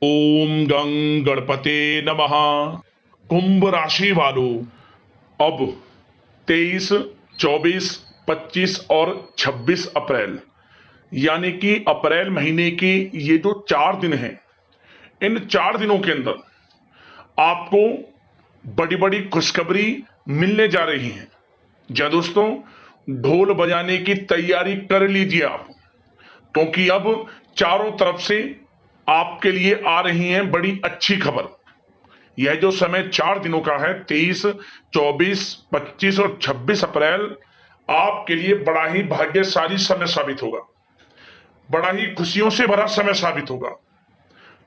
ओम गं गणपते नमः। कुंभ राशि वालों, अब 23, 24, 25 और 26 अप्रैल यानी कि अप्रैल महीने के ये जो 4 दिन हैं, इन 4 दिनों के अंदर आपको बड़ी बड़ी खुशखबरी मिलने जा रही है। जी दोस्तों, ढोल बजाने की तैयारी कर लीजिए आप, क्योंकि अब चारों तरफ से आपके लिए आ रही हैं बड़ी अच्छी खबर। यह जो समय 4 दिनों का है, 23, 24, 25 और 26 अप्रैल, आपके लिए बड़ा ही भाग्यशाली समय साबित होगा, बड़ा ही खुशियों से भरा समय साबित होगा।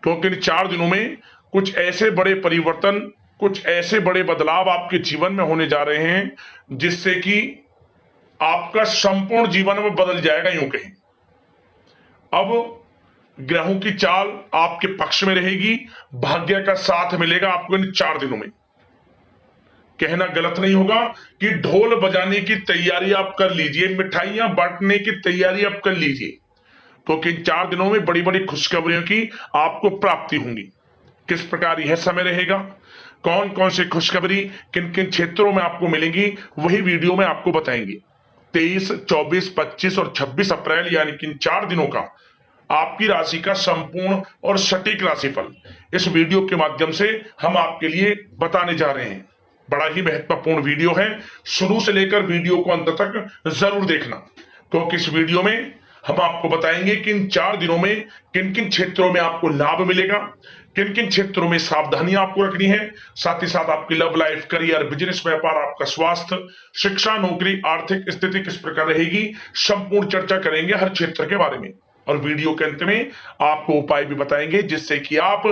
क्योंकि इन 4 दिनों में कुछ ऐसे बड़े परिवर्तन, कुछ ऐसे बड़े बदलाव आपके जीवन में होने जा रहे हैं जिससे कि आपका संपूर्ण जीवन में बदल जाएगा। यूं कहें, अब ग्रहों की चाल आपके पक्ष में रहेगी, भाग्य का साथ मिलेगा आपको इन 4 दिनों में। कहना गलत नहीं होगा कि ढोल बजाने की तैयारी आप कर लीजिए, मिठाइयां बांटने की तैयारी आप कर लीजिए, क्योंकि इन 4 दिनों में बड़ी बड़ी खुशखबरियों की आपको प्राप्ति होगी। किस प्रकार यह समय रहेगा, कौन कौन सी खुशखबरी किन किन क्षेत्रों में आपको मिलेंगी, वही वीडियो में आपको बताएंगे। 23, 24, 25 और 26 अप्रैल यानी कि इन 4 दिनों का आपकी राशि का संपूर्ण और सटीक राशिफल इस वीडियो के माध्यम से हम आपके लिए बताने जा रहे हैं। बड़ा ही महत्वपूर्ण वीडियो है, शुरू से लेकर वीडियो को अंत तक जरूर देखना, क्योंकि इस वीडियो में हम आपको बताएंगे कि इन 4 दिनों में किन किन क्षेत्रों में आपको लाभ मिलेगा, किन किन क्षेत्रों में सावधानियां आपको रखनी है, साथ ही साथ आपकी लव लाइफ, करियर, बिजनेस, व्यापार, आपका स्वास्थ्य, शिक्षा, नौकरी, आर्थिक स्थिति किस प्रकार रहेगी, संपूर्ण चर्चा करेंगे हर क्षेत्र के बारे में। और वीडियो के अंत में आपको उपाय भी बताएंगे जिससे कि आप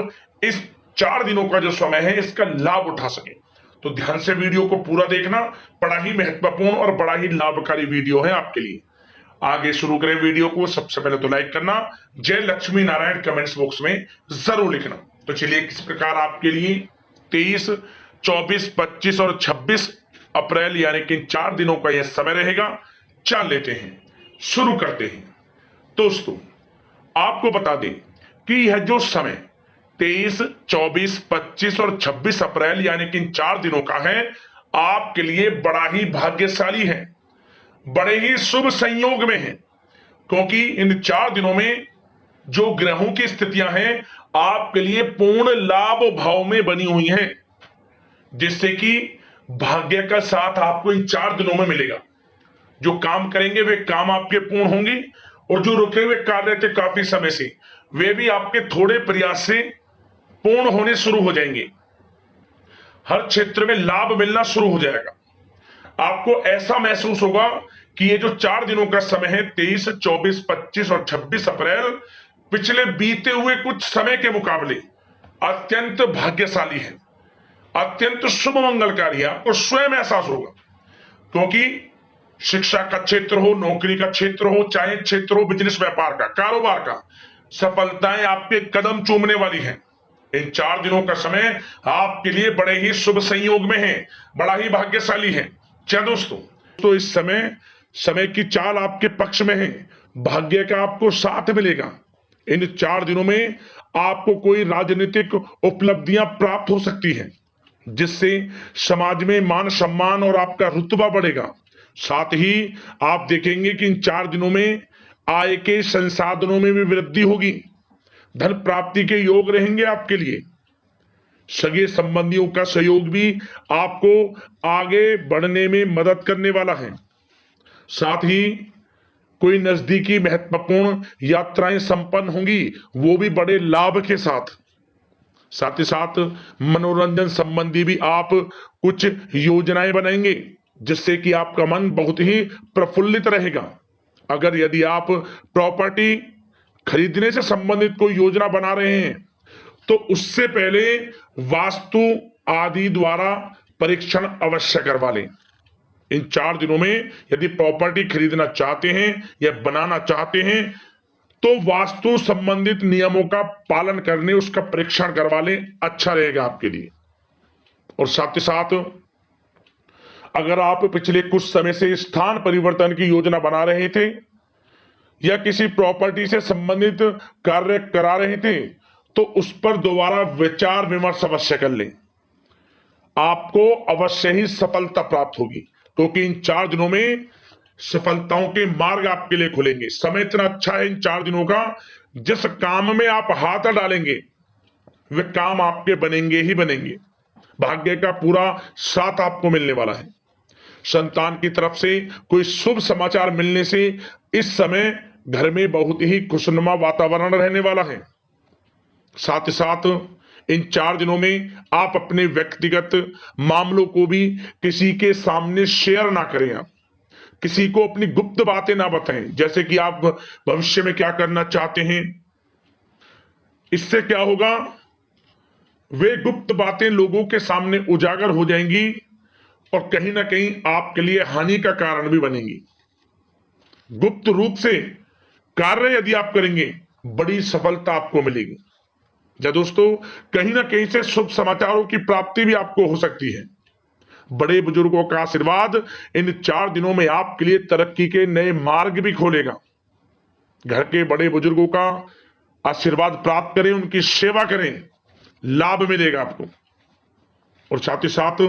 इस 4 दिनों का जो समय है इसका लाभ उठा सके। तो ध्यान से वीडियो को पूरा देखना, बड़ा ही महत्वपूर्ण और बड़ा ही लाभकारी वीडियो है आपके लिए। आगे शुरू करें वीडियो को, सबसे पहले तो लाइक करना, जय लक्ष्मी नारायण कमेंट्स बॉक्स में जरूर लिखना। तो चलिए, किस प्रकार आपके लिए 23, 24, 25 और 26 अप्रैल यानी कि 4 दिनों का यह समय रहेगा, जान लेते हैं, शुरू करते हैं। दोस्तों, आपको बता दें कि यह जो समय 23, 24, 25 और 26 अप्रैल यानी कि इन 4 दिनों का है, आपके लिए बड़ा ही भाग्यशाली है, बड़े ही शुभ संयोग में है। क्योंकि इन 4 दिनों में जो ग्रहों की स्थितियां हैं आपके लिए पूर्ण लाभ भाव में बनी हुई हैं, जिससे कि भाग्य का साथ आपको इन 4 दिनों में मिलेगा। जो काम करेंगे वे काम आपके पूर्ण होंगे, और जो रुके हुए कार्य थे काफी समय से, वे भी आपके थोड़े प्रयास से पूर्ण होने शुरू हो जाएंगे। हर क्षेत्र में लाभ मिलना शुरू हो जाएगा। आपको ऐसा महसूस होगा कि ये जो 4 दिनों का समय है, 23, 24, 25 और 26 अप्रैल, पिछले बीते हुए कुछ समय के मुकाबले अत्यंत भाग्यशाली है, अत्यंत शुभ मंगलकारी है। आपको स्वयं एहसास होगा, क्योंकि शिक्षा का क्षेत्र हो, नौकरी का क्षेत्र हो, चाहे क्षेत्र हो बिजनेस, व्यापार का, कारोबार का, सफलताएं आपके कदम चूमने वाली हैं। इन 4 दिनों का समय आपके लिए बड़े ही शुभ संयोग में है, बड़ा ही भाग्यशाली है। क्या दोस्तों, तो इस समय समय की चाल आपके पक्ष में है, भाग्य का आपको साथ मिलेगा। इन 4 दिनों में आपको कोई राजनीतिक उपलब्धियां प्राप्त हो सकती हैं, जिससे समाज में मान सम्मान और आपका रुतबा बढ़ेगा। साथ ही आप देखेंगे कि इन 4 दिनों में आय के संसाधनों में भी वृद्धि होगी, धन प्राप्ति के योग रहेंगे आपके लिए। सगे संबंधियों का सहयोग भी आपको आगे बढ़ने में मदद करने वाला है। साथ ही कोई नजदीकी महत्वपूर्ण यात्राएं संपन्न होंगी, वो भी बड़े लाभ के साथ। साथ ही साथ मनोरंजन संबंधी भी आप कुछ योजनाएं बनाएंगे, जिससे कि आपका मन बहुत ही प्रफुल्लित रहेगा। अगर यदि आप प्रॉपर्टी खरीदने से संबंधित कोई योजना बना रहे हैं, तो उससे पहले वास्तु आदि द्वारा परीक्षण अवश्य करवा लें। इन 4 दिनों में यदि प्रॉपर्टी खरीदना चाहते हैं या बनाना चाहते हैं, तो वास्तु संबंधित नियमों का पालन करने उसका परीक्षण करवा लें, अच्छा रहेगा आपके लिए। और साथ ही साथ अगर आप पिछले कुछ समय से स्थान परिवर्तन की योजना बना रहे थे या किसी प्रॉपर्टी से संबंधित कार्य करा रहे थे, तो उस पर दोबारा विचार विमर्श अवश्य कर लें। आपको अवश्य ही सफलता प्राप्त होगी, क्योंकि इन 4 दिनों में सफलताओं के मार्ग आपके लिए खुलेंगे। समय इतना अच्छा है इन 4 दिनों का, जिस काम में आप हाथ डालेंगे वे काम आपके बनेंगे ही बनेंगे। भाग्य का पूरा साथ आपको मिलने वाला है। संतान की तरफ से कोई शुभ समाचार मिलने से इस समय घर में बहुत ही खुशनुमा वातावरण रहने वाला है। साथ ही साथ इन 4 दिनों में आप अपने व्यक्तिगत मामलों को भी किसी के सामने शेयर ना करें। आप किसी को अपनी गुप्त बातें ना बताएं, जैसे कि आप भविष्य में क्या करना चाहते हैं। इससे क्या होगा, वे गुप्त बातें लोगों के सामने उजागर हो जाएंगी और कहीं ना कहीं आपके लिए हानि का कारण भी बनेंगी। गुप्त रूप से कार्य यदि आप करेंगे, बड़ी सफलता आपको मिलेगी। या दोस्तों, कहीं ना कहीं से शुभ समाचारों की प्राप्ति भी आपको हो सकती है। बड़े बुजुर्गों का आशीर्वाद इन 4 दिनों में आपके लिए तरक्की के नए मार्ग भी खोलेगा। घर के बड़े बुजुर्गों का आशीर्वाद प्राप्त करें, उनकी सेवा करें, लाभ मिलेगा आपको। और साथ ही साथ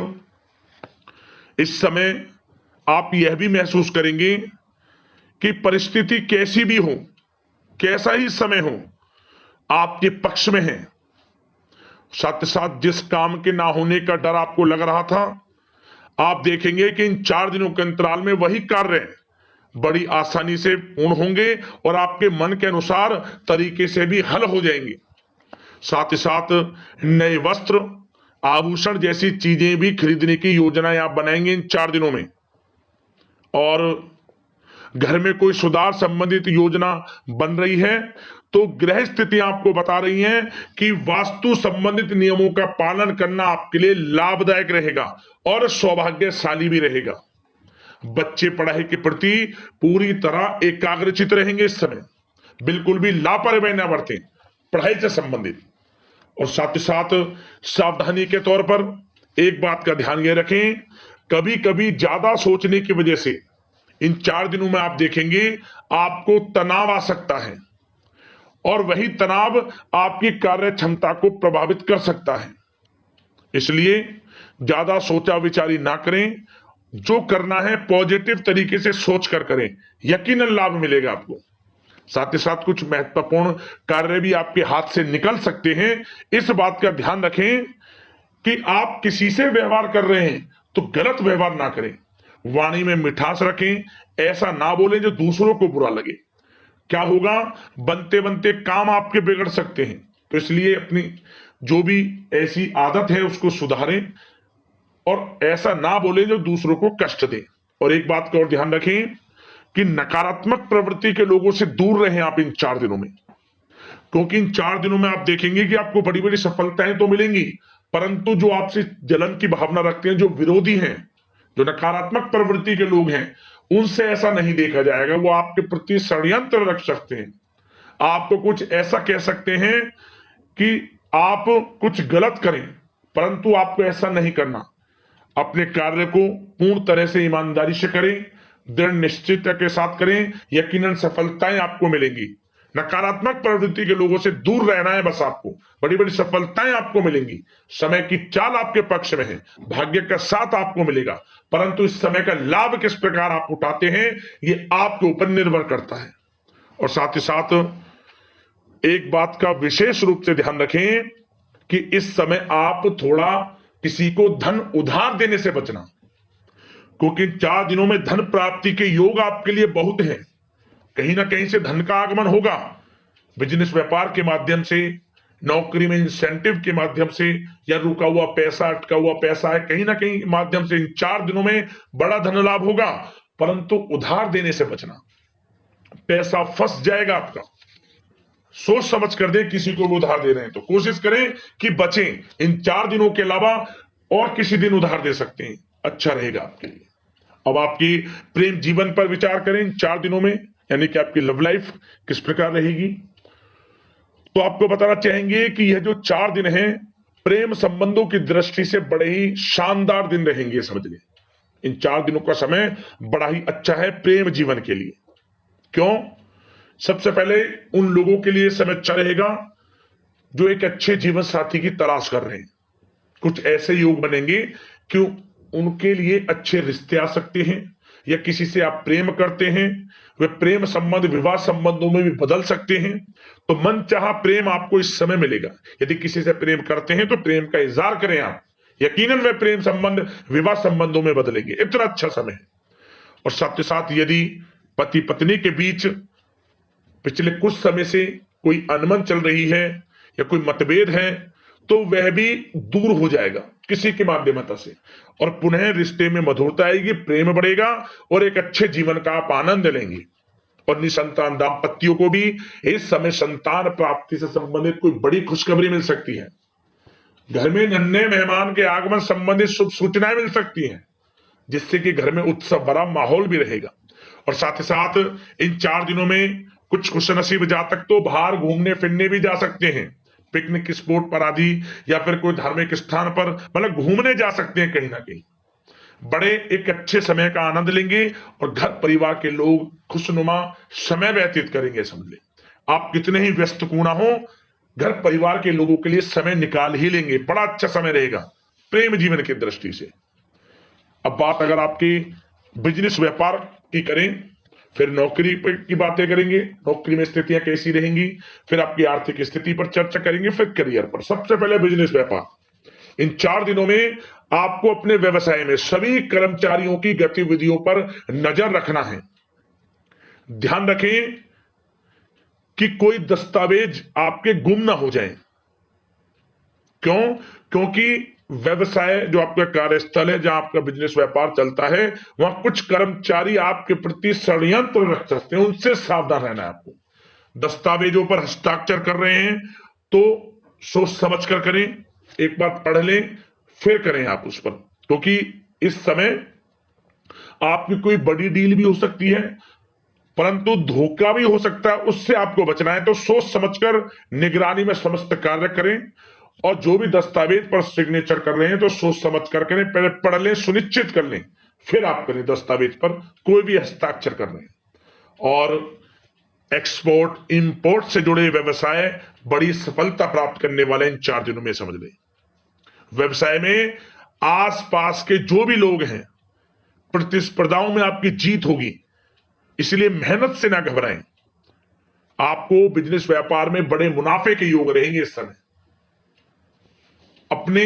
इस समय आप यह भी महसूस करेंगे कि परिस्थिति कैसी भी हो, कैसा ही समय हो, आपके पक्ष में है। साथ ही साथ जिस काम के ना होने का डर आपको लग रहा था, आप देखेंगे कि इन 4 दिनों के अंतराल में वही कार्य बड़ी आसानी से पूर्ण होंगे और आपके मन के अनुसार तरीके से भी हल हो जाएंगे। साथ ही साथ नए वस्त्र, आभूषण जैसी चीजें भी खरीदने की योजनाएं आप बनाएंगे इन 4 दिनों में। और घर में कोई सुधार संबंधित योजना बन रही है तो गृह स्थितियां आपको बता रही हैं कि वास्तु संबंधित नियमों का पालन करना आपके लिए लाभदायक रहेगा और सौभाग्यशाली भी रहेगा। बच्चे पढ़ाई के प्रति पूरी तरह एकाग्रचित रहेंगे इस समय, बिल्कुल भी लापरवाही न बरतें पढ़ाई से संबंधित। और साथ ही साथ सावधानी के तौर पर एक बात का ध्यान ये रखें, कभी कभी ज्यादा सोचने की वजह से इन 4 दिनों में आप देखेंगे आपको तनाव आ सकता है और वही तनाव आपकी कार्य क्षमता को प्रभावित कर सकता है। इसलिए ज्यादा सोचा विचारी ना करें, जो करना है पॉजिटिव तरीके से सोच कर करें, यकीनन लाभ मिलेगा आपको। साथ ही साथ कुछ महत्वपूर्ण कार्य भी आपके हाथ से निकल सकते हैं। इस बात का ध्यान रखें कि आप किसी से व्यवहार कर रहे हैं तो गलत व्यवहार ना करें, वाणी में मिठास रखें, ऐसा ना बोलें जो दूसरों को बुरा लगे। क्या होगा, बनते बनते काम आपके बिगड़ सकते हैं। तो इसलिए अपनी जो भी ऐसी आदत है उसको सुधारें और ऐसा ना बोले जो दूसरों को कष्ट दे। और एक बात का और ध्यान रखें कि नकारात्मक प्रवृत्ति के लोगों से दूर रहें आप इन 4 दिनों में, क्योंकि इन 4 दिनों में आप देखेंगे कि आपको बड़ी बड़ी सफलताएं तो मिलेंगी, परंतु जो आपसे जलन की भावना रखते हैं, जो विरोधी हैं, जो नकारात्मक प्रवृत्ति के लोग हैं, उनसे ऐसा नहीं देखा जाएगा। वो आपके प्रति षड्यंत्र रख सकते हैं, आपको कुछ ऐसा कह सकते हैं कि आप कुछ गलत करें, परंतु आपको ऐसा नहीं करना। अपने कार्य को पूर्ण तरह से ईमानदारी से करें, दृढ़ निश्चितता के साथ करें, यकीनन सफलताएं आपको मिलेंगी। नकारात्मक प्रवृत्ति के लोगों से दूर रहना है बस, आपको बड़ी बड़ी सफलताएं आपको मिलेंगी। समय की चाल आपके पक्ष में है, भाग्य का साथ आपको मिलेगा, परंतु इस समय का लाभ किस प्रकार आप उठाते हैं ये आपके ऊपर निर्भर करता है। और साथ ही साथ एक बात का विशेष रूप से ध्यान रखें कि इस समय आप थोड़ा किसी को धन उधार देने से बचना, क्योंकि 4 दिनों में धन प्राप्ति के योग आपके लिए बहुत हैं। कहीं ना कहीं से धन का आगमन होगा, बिजनेस व्यापार के माध्यम से, नौकरी में इंसेंटिव के माध्यम से, या रुका हुआ पैसा, अटका हुआ पैसा है, कहीं ना कहीं माध्यम से इन 4 दिनों में बड़ा धन लाभ होगा। परंतु उधार देने से बचना, पैसा फंस जाएगा आपका। सोच समझ कर दे, किसी को भी उधार दे रहे हैं तो कोशिश करें कि बचें। इन 4 दिनों के अलावा और किसी दिन उधार दे सकते हैं, अच्छा रहेगा आपके लिए। अब आपकी प्रेम जीवन पर विचार करें इन 4 दिनों में, यानी कि आपकी लव लाइफ किस प्रकार रहेगी। तो आपको बताना चाहेंगे कि यह जो 4 दिन हैं प्रेम संबंधों की दृष्टि से बड़े ही शानदार दिन रहेंगे, समझ लें। इन 4 दिनों का समय बड़ा ही अच्छा है प्रेम जीवन के लिए। क्यों? सबसे पहले उन लोगों के लिए समय अच्छा रहेगा जो एक अच्छे जीवन साथी की तलाश कर रहे हैं। कुछ ऐसे योग बनेंगे कि उनके लिए अच्छे रिश्ते आ सकते हैं, या किसी से आप प्रेम करते हैं, वे प्रेम संबंध विवाह संबंधों में भी बदल सकते हैं। तो मन चाहा प्रेम आपको इस समय मिलेगा। यदि किसी से प्रेम करते हैं तो प्रेम का इजहार करें आप, यकीनन वे प्रेम संबंध विवाह संबंधों में बदलेंगे। इतना अच्छा समय है। और साथ ही साथ यदि पति पत्नी के बीच पिछले कुछ समय से कोई अनबन चल रही है या कोई मतभेद है, तो वह भी दूर हो जाएगा किसी के माध्यमता से, और पुनः रिश्ते में मधुरता आएगी, प्रेम बढ़ेगा और एक अच्छे जीवन का आप आनंद लेंगे। और निसंतान दाम्पत्यों को भी इस समय संतान प्राप्ति से संबंधित कोई बड़ी खुशखबरी मिल सकती है। घर में नन्हे मेहमान के आगमन संबंधित शुभ सूचनाएं मिल सकती हैं, जिससे कि घर में उत्सव भरा माहौल भी रहेगा। और साथ ही साथ इन 4 दिनों में कुछ खुशनसीब जातक तो बाहर घूमने फिरने भी जा सकते हैं, पिकनिक स्पॉट पर आदि, या फिर कोई धार्मिक स्थान पर, मतलब घूमने जा सकते हैं कहीं ना कहीं। बड़े एक अच्छे समय का आनंद लेंगे और घर परिवार के लोग खुशनुमा समय व्यतीत करेंगे। समझ ले, आप कितने ही व्यस्त क्यों ना हो, घर परिवार के लोगों के लिए समय निकाल ही लेंगे। बड़ा अच्छा समय रहेगा प्रेम जीवन की दृष्टि से। अब बात अगर आपकी बिजनेस व्यापार की करें, फिर नौकरी की बातें करेंगे, नौकरी में स्थितियां कैसी रहेंगी, फिर आपकी आर्थिक स्थिति पर चर्चा करेंगे, फिर करियर पर। सबसे पहले बिजनेस व्यापार। इन 4 दिनों में आपको अपने व्यवसाय में सभी कर्मचारियों की गतिविधियों पर नजर रखना है। ध्यान रखें कि कोई दस्तावेज आपके गुम ना हो जाएं। क्यों? क्योंकि व्यवसाय जो आपका कार्यस्थल है, जहां आपका बिजनेस व्यापार चलता है, वहां कुछ कर्मचारी आपके प्रति षड्यंत्र रख सकते हैं, उनसे सावधान रहना है आपको। दस्तावेजों पर हस्ताक्षर कर रहे हैं तो सोच समझ कर करें, एक बार पढ़ लें फिर करें आप उस पर, क्योंकि इस समय आपकी कोई बड़ी डील भी हो सकती है, परंतु धोखा भी हो सकता है, उससे आपको बचना है। तो सोच समझकर निगरानी में समस्त कार्य करें, और जो भी दस्तावेज पर सिग्नेचर कर रहे हैं तो सोच समझ कर करें, पहले पढ़ लें, सुनिश्चित कर लें, फिर आप करें दस्तावेज पर कोई भी हस्ताक्षर कर रहे हैं। और एक्सपोर्ट इंपोर्ट से जुड़े व्यवसाय बड़ी सफलता प्राप्त करने वाले इन 4 दिनों में। समझ लें, व्यवसाय में आसपास के जो भी लोग हैं, प्रतिस्पर्धाओं में आपकी जीत होगी, इसलिए मेहनत से ना घबराएं। आपको बिजनेस व्यापार में बड़े मुनाफे के योग रहेंगे इस समय। अपने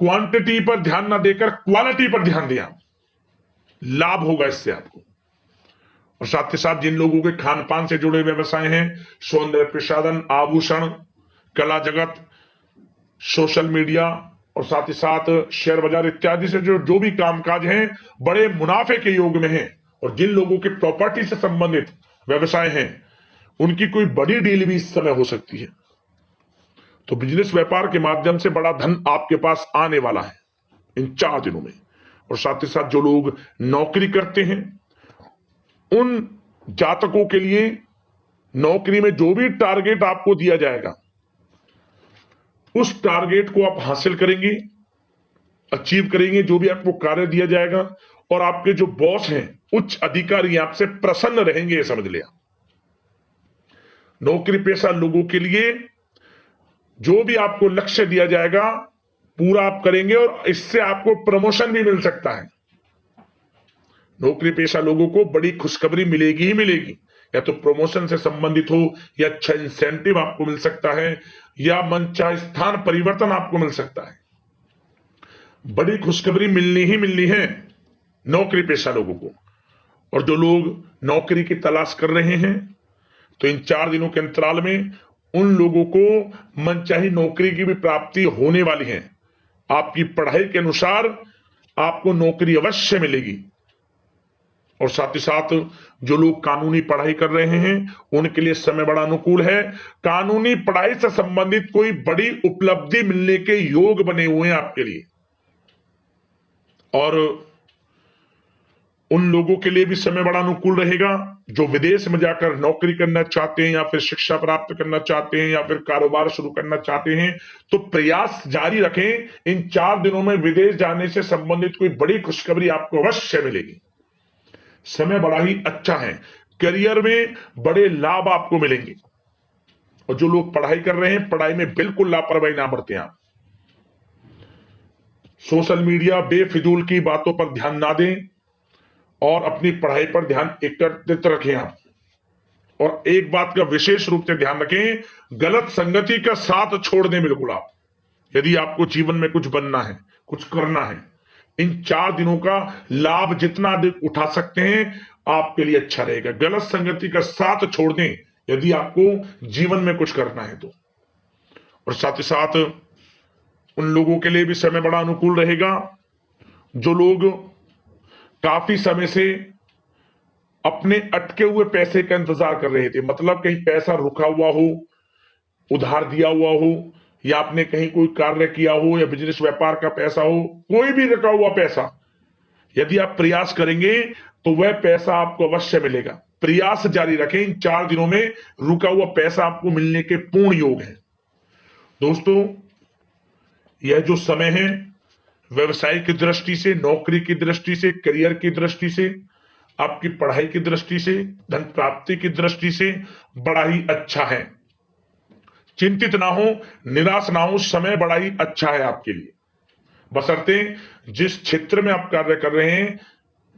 क्वांटिटी पर ध्यान ना देकर क्वालिटी पर ध्यान दिया, लाभ होगा इससे आपको। और साथ ही साथ जिन लोगों के खान पान से जुड़े व्यवसाय हैं, सौंदर्य प्रसाधन, आभूषण, कला जगत, सोशल मीडिया, और साथ ही साथ शेयर बाजार इत्यादि से जो भी कामकाज हैं, बड़े मुनाफे के योग में हैं। और जिन लोगों के प्रॉपर्टी से संबंधित व्यवसाय हैं, उनकी कोई बड़ी डील भी इस समय हो सकती है। तो बिजनेस व्यापार के माध्यम से बड़ा धन आपके पास आने वाला है इन 4 दिनों में। और साथ ही साथ जो लोग नौकरी करते हैं, उन जातकों के लिए नौकरी में जो भी टारगेट आपको दिया जाएगा, उस टारगेट को आप हासिल करेंगे, अचीव करेंगे। जो भी आपको कार्य दिया जाएगा, और आपके जो बॉस हैं, उच्च अधिकारी आपसे प्रसन्न रहेंगे, ये समझ लिया। नौकरी पेशा लोगों के लिए जो भी आपको लक्ष्य दिया जाएगा, पूरा आप करेंगे, और इससे आपको प्रमोशन भी मिल सकता है। नौकरी पेशा लोगों को बड़ी खुशखबरी मिलेगी ही मिलेगी, या तो प्रमोशन से संबंधित हो, या अच्छा इंसेंटिव आपको मिल सकता है, या मनचाहे स्थान परिवर्तन आपको मिल सकता है। बड़ी खुशखबरी मिलनी ही मिलनी है नौकरी पेशा लोगों को। और जो लोग नौकरी की तलाश कर रहे हैं, तो इन 4 दिनों के अंतराल में उन लोगों को मनचाही नौकरी की भी प्राप्ति होने वाली है। आपकी पढ़ाई के अनुसार आपको नौकरी अवश्य मिलेगी। और साथ ही साथ जो लोग कानूनी पढ़ाई कर रहे हैं, उनके लिए समय बड़ा अनुकूल है। कानूनी पढ़ाई से संबंधित कोई बड़ी उपलब्धि मिलने के योग बने हुए हैं आपके लिए। और उन लोगों के लिए भी समय बड़ा अनुकूल रहेगा जो विदेश में जाकर नौकरी करना चाहते हैं, या फिर शिक्षा प्राप्त करना चाहते हैं, या फिर कारोबार शुरू करना चाहते हैं। तो प्रयास जारी रखें। इन 4 दिनों में विदेश जाने से संबंधित कोई बड़ी खुशखबरी आपको अवश्य मिलेगी। समय बड़ा ही अच्छा है। करियर में बड़े लाभ आपको मिलेंगे। और जो लोग पढ़ाई कर रहे हैं, पढ़ाई में बिल्कुल लापरवाही ना बरतें आप। सोशल मीडिया बेफिजूल की बातों पर ध्यान ना दें और अपनी पढ़ाई पर ध्यान एकत्रित रखें आप। और एक बात का विशेष रूप से ध्यान रखें, गलत संगति का साथ छोड़ दें बिल्कुल आप। यदि आपको जीवन में कुछ बनना है, कुछ करना है, इन 4 दिनों का लाभ जितना अधिक उठा सकते हैं आपके लिए अच्छा रहेगा। गलत संगति का साथ छोड़ दें यदि आपको जीवन में कुछ करना है तो। और साथ ही साथ उन लोगों के लिए भी समय बड़ा अनुकूल रहेगा जो लोग काफी समय से अपने अटके हुए पैसे का इंतजार कर रहे थे। मतलब कहीं पैसा रुका हुआ हो, उधार दिया हुआ हो, या आपने कहीं कोई कार्य किया हो, या बिजनेस व्यापार का पैसा हो, कोई भी रखा हुआ पैसा, यदि आप प्रयास करेंगे तो वह पैसा आपको अवश्य मिलेगा। प्रयास जारी रखें। इन 4 दिनों में रुका हुआ पैसा आपको मिलने के पूर्ण योग है। दोस्तों, यह जो समय है व्यवसाय की दृष्टि से, नौकरी की दृष्टि से, करियर की दृष्टि से, आपकी पढ़ाई की दृष्टि से, धन प्राप्ति की दृष्टि से बड़ा ही अच्छा है। चिंतित ना हो, निराश ना हो, समय बड़ा ही अच्छा है आपके लिए। बशर्ते जिस क्षेत्र में आप कार्य कर रहे हैं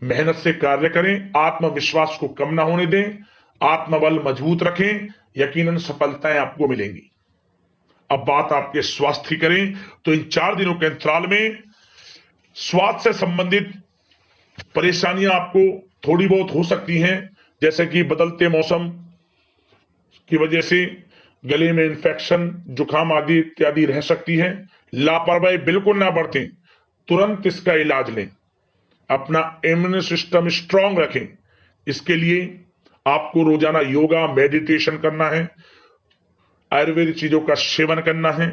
मेहनत से कार्य करें, आत्मविश्वास को कम ना होने दें, आत्मबल मजबूत रखें, यकीनन सफलताएं आपको मिलेंगी। अब बात आपके स्वास्थ्य की करें तो इन 4 दिनों के अंतराल में स्वास्थ्य से संबंधित परेशानियां आपको थोड़ी बहुत हो सकती हैं, जैसे कि बदलते मौसम की वजह से गले में इंफेक्शन, जुकाम आदि इत्यादि रह सकती है। लापरवाही बिल्कुल ना बरतें, तुरंत इसका इलाज लें। अपना इम्यून सिस्टम स्ट्रांग रखें। इसके लिए आपको रोजाना योगा, मेडिटेशन करना है, आयुर्वेदिक चीजों का सेवन करना है,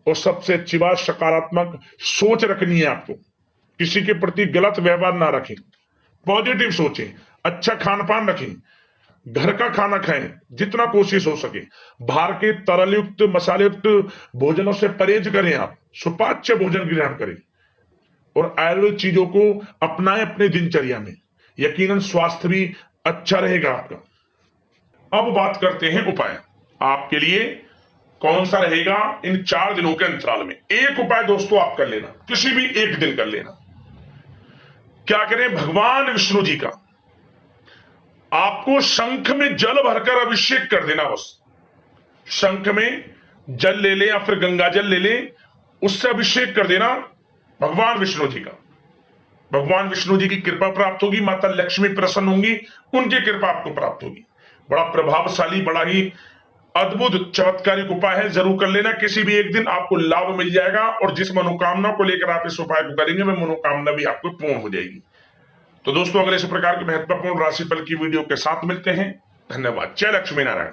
और सबसे अच्छी बात सकारात्मक सोच रखनी है आपको। किसी के प्रति गलत व्यवहार ना रखें, पॉजिटिव सोचें, अच्छा खान पान रखें, घर का खाना खाएं जितना कोशिश हो सके, बाहर के तरल युक्त मसाले युक्त भोजनों से परहेज करें, आप सुपाच्य भोजन ग्रहण करें और आयुर्वेदिक चीजों को अपनाएं अपने दिनचर्या में। यकीनन स्वास्थ्य भी अच्छा रहेगा आपका। अब बात करते हैं उपाय। आपके लिए कौन सा रहेगा इन 4 दिनों के अंतराल में? एक उपाय दोस्तों आप कर लेना, किसी भी एक दिन कर लेना। क्या करें? भगवान विष्णु जी का आपको शंख में जल भरकर अभिषेक कर देना। बस शंख में जल ले ले या फिर गंगा जल ले ले, उससे अभिषेक कर देना भगवान विष्णु जी का। भगवान विष्णु जी की कृपा प्राप्त होगी, माता लक्ष्मी प्रसन्न होंगी, उनकी कृपा आपको प्राप्त होगी। बड़ा प्रभावशाली, बड़ा ही अद्भुत चमत्कारिक उपाय है, जरूर कर लेना। किसी भी एक दिन आपको लाभ मिल जाएगा और जिस मनोकामना को लेकर आप इस उपाय को करेंगे वह मनोकामना भी आपको पूर्ण हो जाएगी। तो दोस्तों, अगले इस प्रकार के महत्वपूर्ण राशिफल की वीडियो के साथ मिलते हैं। धन्यवाद। जय लक्ष्मी नारायण।